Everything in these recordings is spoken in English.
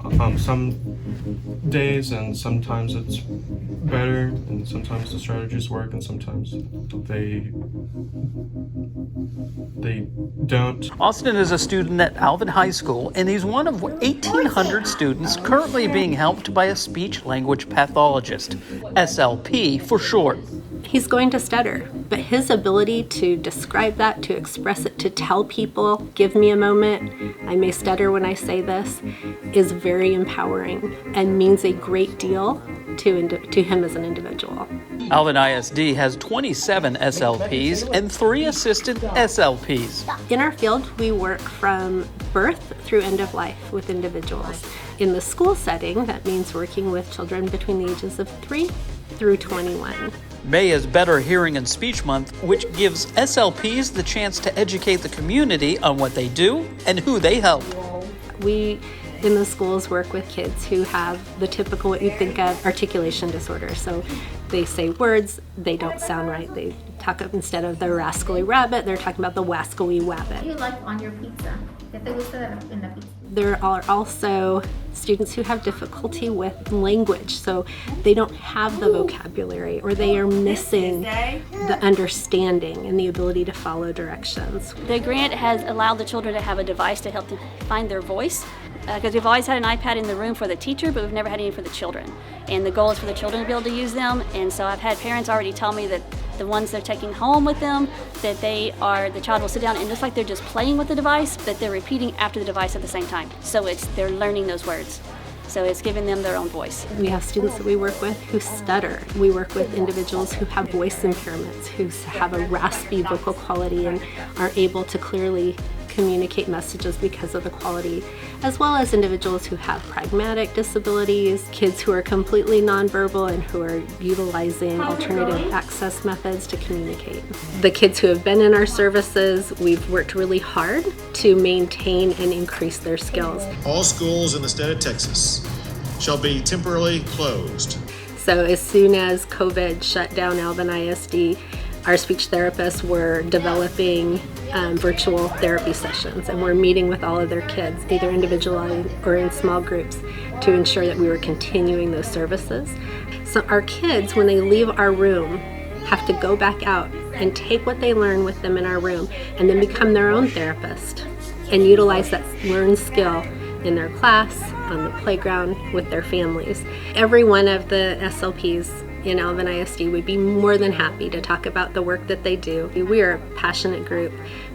Some days and sometimes it's better, and sometimes the strategies work, and sometimes they don't. Austin is a student at Alvin High School, and he's one of 1,800 students currently being helped by a speech-language pathologist, SLP for short. He's going to stutter, but his ability to describe that, to express it, to tell people, give me a moment, I may stutter when I say this, is very empowering and means a great deal to him as an individual. Alvin ISD has 27 SLPs and 3 assistant SLPs. In our field, we work from birth through end of life with individuals. In the school setting, that means working with children between the ages of 3 through 21. May is Better Hearing and Speech Month, which gives SLPs the chance to educate the community on what they do and who they help. We in the schools work with kids who have the typical, what you think of, articulation disorder. So they say words, they don't sound right. They talk up instead of the rascally rabbit, they're talking about the wascally wabbit. What do you like on your pizza? ¿Qué te gusta en la pizza? There are also students who have difficulty with language, so they don't have the vocabulary, or they are missing the understanding and the ability to follow directions. The grant has allowed the children to have a device to help them find their voice, because we've always had an iPad in the room for the teacher, but we've never had any for the children. And the goal is for the children to be able to use them, and so I've had parents already tell me that the ones they're taking home with them, that the child will sit down and just like they're just playing with the device, but they're repeating after the device at the same time. So they're learning those words. So it's giving them their own voice. We have students that we work with who stutter. We work with individuals who have voice impairments, who have a raspy vocal quality and are able to clearly communicate messages because of the quality, as well as individuals who have pragmatic disabilities, kids who are completely nonverbal and who are utilizing alternative access methods to communicate. The kids who have been in our services, we've worked really hard to maintain and increase their skills. All schools in the state of Texas shall be temporarily closed. So as soon as COVID shut down Alvin ISD, our speech therapists were developing virtual therapy sessions, and we're meeting with all of their kids, either individually or in small groups, to ensure that we were continuing those services. So our kids, when they leave our room, have to go back out and take what they learn with them in our room and then become their own therapist and utilize that learned skill in their class, on the playground, with their families. Every one of the SLPs in Alvin ISD would be more than happy to talk about the work that they do. We are a passionate group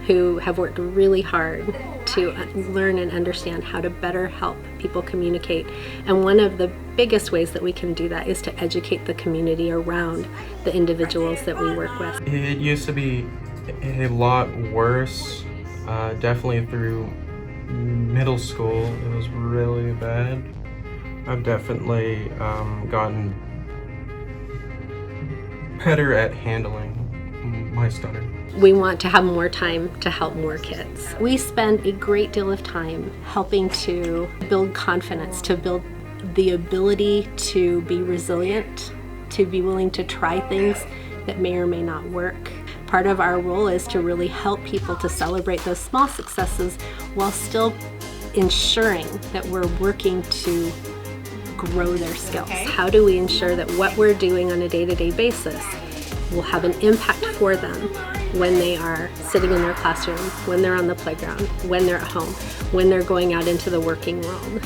who have worked really hard to learn and understand how to better help people communicate. And one of the biggest ways that we can do that is to educate the community around the individuals that we work with. It used to be a lot worse, definitely through middle school. It was really bad. I've definitely gotten better at handling my stutter. We want to have more time to help more kids. We spend a great deal of time helping to build confidence, to build the ability to be resilient, to be willing to try things that may or may not work. Part of our role is to really help people to celebrate those small successes while still ensuring that we're working to grow their skills. How do we ensure that what we're doing on a day-to-day basis will have an impact for them when they are sitting in their classroom, when they're on the playground, when they're at home, when they're going out into the working world?